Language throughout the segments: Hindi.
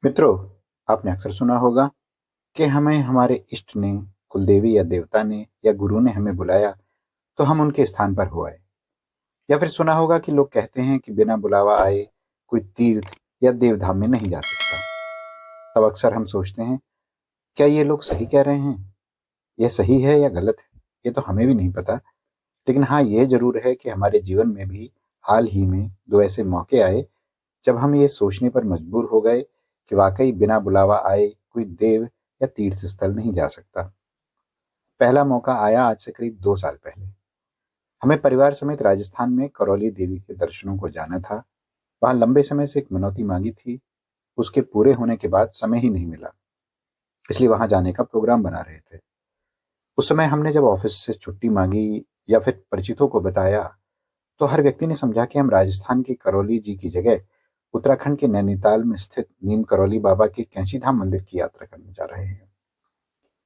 मित्रों, आपने अक्सर सुना होगा कि हमें हमारे इष्ट ने, कुलदेवी या देवता ने या गुरु ने हमें बुलाया तो हम उनके स्थान पर हो आए। या फिर सुना होगा कि लोग कहते हैं कि बिना बुलावा आए कोई तीर्थ या देवधाम में नहीं जा सकता। तब अक्सर हम सोचते हैं, क्या ये लोग सही कह रहे हैं? यह सही है या गलत है? ये तो हमें भी नहीं पता। लेकिन हाँ, ये जरूर है कि हमारे जीवन में भी हाल ही में दो ऐसे मौके आए जब हम ये सोचने पर मजबूर हो गए कि वाकई बिना बुलावा आए कोई देव या तीर्थ स्थल नहीं जा सकता। पहला मौका आया आज से करीब 2 साल पहले। हमें परिवार समेत राजस्थान में करौली देवी के दर्शनों को जाना था। वहां लंबे समय से एक मनौती मांगी थी। उसके पूरे होने के बाद समय ही नहीं मिला, इसलिए वहां जाने का प्रोग्राम बना रहे थे। उस समय हमने जब ऑफिस से छुट्टी मांगी या फिर परिचितों को बताया, तो हर व्यक्ति ने समझा कि हम राजस्थान के करौली जी की जगह उत्तराखंड के नैनीताल में स्थित नीम करौली बाबा के कैंची धाम मंदिर की यात्रा करने जा रहे हैं।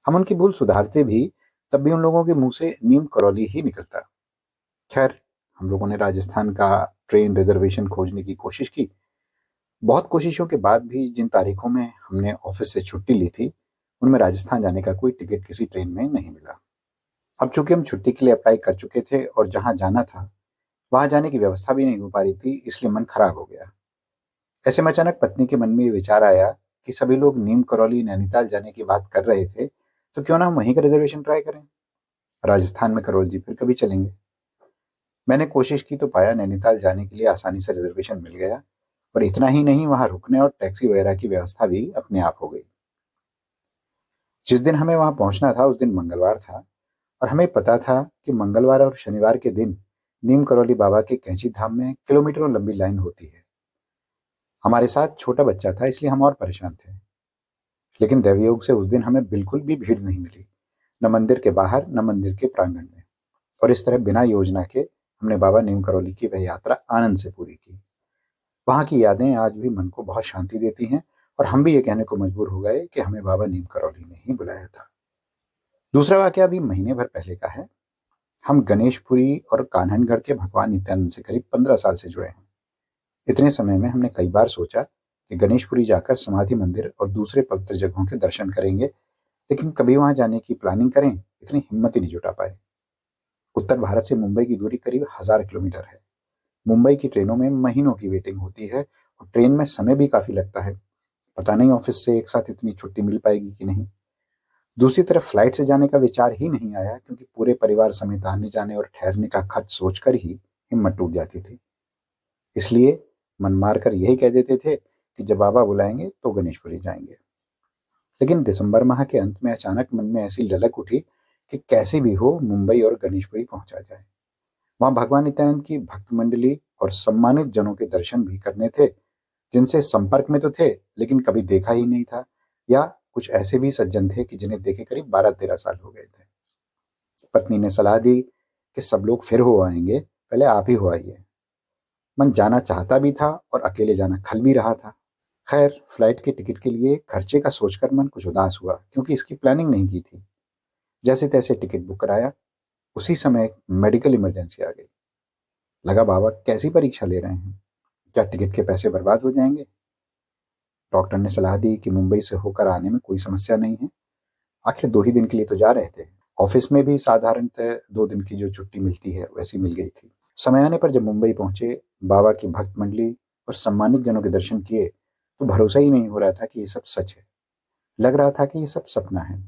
हम उनकी भूल सुधारते भी, तब भी उन लोगों के मुंह से नीम करौली ही निकलता। खैर, हम लोगों ने राजस्थान का ट्रेन रिजर्वेशन खोजने की कोशिश की। बहुत कोशिशों के बाद भी जिन तारीखों में हमने ऑफिस से छुट्टी ली थी, उनमें राजस्थान जाने का कोई टिकट किसी ट्रेन में नहीं मिला। अब चूंकि हम छुट्टी के लिए अप्लाई कर चुके थे और जहां जाना था वहां जाने की व्यवस्था भी नहीं हो पा रही थी, इसलिए मन खराब हो गया। ऐसे में अचानक पत्नी के मन में ये विचार आया कि सभी लोग नीम करौली नैनीताल जाने की बात कर रहे थे, तो क्यों ना हम वहीं का रिजर्वेशन ट्राई करें। राजस्थान में करौल जी फिर कभी चलेंगे। मैंने कोशिश की तो पाया नैनीताल जाने के लिए आसानी से रिजर्वेशन मिल गया, और इतना ही नहीं, वहां रुकने और टैक्सी वगैरह की व्यवस्था भी अपने आप हो गई। जिस दिन हमें वहां पहुंचना था उस दिन मंगलवार था, और हमें पता था कि मंगलवार और शनिवार के दिन नीम करौली बाबा के कैंची धाम में किलोमीटरों लंबी लाइन होती है। हमारे साथ छोटा बच्चा था, इसलिए हम और परेशान थे। लेकिन दैवयोग से उस दिन हमें बिल्कुल भी भीड़ नहीं मिली, न मंदिर के बाहर न मंदिर के प्रांगण में। और इस तरह बिना योजना के हमने बाबा नीम करौली की वह यात्रा आनंद से पूरी की। वहां की यादें आज भी मन को बहुत शांति देती हैं, और हम भी ये कहने को मजबूर हो गए कि हमें बाबा नीम करौली ने ही बुलाया था। दूसरा वाक्य अभी महीने भर पहले का है। हम गणेशपुरी और कान्हनगढ़ के भगवान नित्यानंद से करीब 15 साल से जुड़े हैं। इतने समय में हमने कई बार सोचा कि गणेशपुरी जाकर समाधि मंदिर और दूसरे पवित्र जगहों के दर्शन करेंगे, लेकिन कभी वहां जाने की प्लानिंग करें, इतनी हिम्मत ही नहीं जुटा पाए। उत्तर भारत से मुंबई की दूरी करीब 1000 किलोमीटर है। मुंबई की ट्रेनों में महीनों की वेटिंग होती है, और ट्रेन में समय भी काफी लगता है। पता नहीं ऑफिस से एक साथ इतनी छुट्टी मिल पाएगी कि नहीं। दूसरी तरफ फ्लाइट से जाने का विचार ही नहीं आया, क्योंकि पूरे परिवार समेत आने जाने और ठहरने का खर्च सोचकर ही हिम्मत टूट जाती थी। इसलिए मन मारकर यही कह देते थे कि जब बाबा बुलाएंगे तो गणेशपुरी जाएंगे। लेकिन दिसंबर माह के अंत में अचानक मन में ऐसी ललक उठी कि कैसे भी हो मुंबई और गणेशपुरी पहुंचा जाए। वहां भगवान नित्यानंद की भक्त मंडली और सम्मानित जनों के दर्शन भी करने थे, जिनसे संपर्क में तो थे लेकिन कभी देखा ही नहीं था, या कुछ ऐसे भी सज्जन थे कि जिन्हें देखे करीब 12-13 साल हो गए थे। पत्नी ने सलाह दी कि सब लोग फिर हो आएंगे, पहले आप ही हो आइए। मन जाना चाहता भी था और अकेले जाना खल भी रहा था। खैर, फ्लाइट के टिकट के लिए खर्चे का सोचकर मन कुछ उदास हुआ, क्योंकि इसकी प्लानिंग नहीं की थी। जैसे तैसे टिकट बुक कराया। उसी समय एक मेडिकल इमरजेंसी आ गई। लगा बाबा कैसी परीक्षा ले रहे हैं, क्या टिकट के पैसे बर्बाद हो जाएंगे। डॉक्टर ने सलाह दी कि मुंबई से होकर आने में कोई समस्या नहीं है, आखिर 2 ही दिन के लिए तो जा रहे थे। ऑफिस में भी साधारणतः 2 दिन की जो छुट्टी मिलती है वैसी मिल गई थी। समय आने पर जब मुंबई पहुंचे, बाबा की भक्त मंडली और सम्मानित जनों के दर्शन किए, तो भरोसा ही नहीं हो रहा था कि ये सब सच है। लग रहा था कि ये सब सपना है।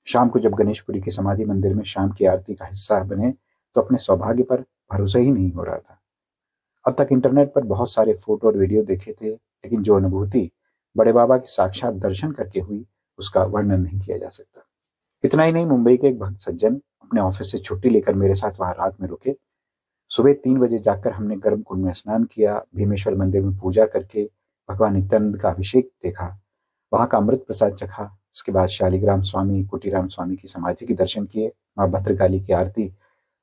शाम को जब गणेशपुरी के समाधि मंदिर में शाम की आरती का हिस्सा बने, तो अपने सौभाग्य पर भरोसा ही नहीं हो रहा था। अब तक इंटरनेट पर बहुत सारे फोटो और वीडियो देखे थे, लेकिन जो अनुभूति बड़े बाबा के साक्षात दर्शन करके हुई, उसका वर्णन नहीं किया जा सकता। इतना ही नहीं, मुंबई के एक भक्त सज्जन अपने ऑफिस से छुट्टी लेकर मेरे साथ वहां रात में रुके। सुबह 3 बजे जाकर हमने गर्म कुंड में स्नान किया, भीमेश्वर मंदिर में पूजा करके भगवान नित्यानंद का अभिषेक देखा, वहां का अमृत प्रसाद चखा। इसके बाद शालिग्राम स्वामी, कुटीराम स्वामी की समाधि के दर्शन किए, माँ भद्रकाली की आरती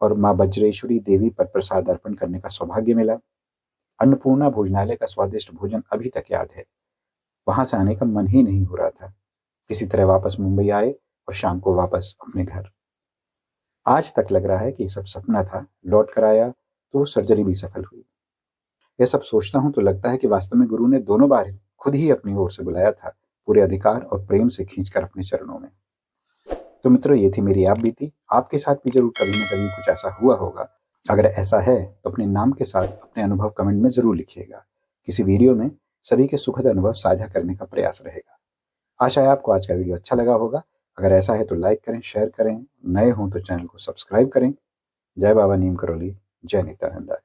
और माँ वज्रेश्वरी देवी पर प्रसाद अर्पण करने का सौभाग्य मिला। अन्नपूर्णा भोजनालय का स्वादिष्ट भोजन अभी तक याद है। वहां से आने का मन ही नहीं हो रहा था। किसी तरह वापस मुंबई आए और शाम को वापस अपने घर। आज तक लग रहा है कि ये सब सपना था। लौट कर आया तो वो सर्जरी भी सफल हुई। यह सब सोचता हूं तो लगता है कि वास्तव में गुरु ने दोनों बार खुद ही अपनी ओर से बुलाया था, पूरे अधिकार और प्रेम से खींचकर अपने चरणों में। तो मित्रों, ये थी मेरी आप बीती। आपके साथ भी जरूर कभी न कभी कुछ ऐसा हुआ होगा। अगर ऐसा है तो अपने नाम के साथ अपने अनुभव कमेंट में जरूर लिखिएगा। किसी वीडियो में सभी के सुखद अनुभव साझा करने का प्रयास रहेगा। आशा है आपको आज का वीडियो अच्छा लगा होगा। अगर ऐसा है तो लाइक करें, शेयर करें, नए हों तो चैनल को सब्सक्राइब करें। जय बाबा नीम करोली, जय नित्यानंद।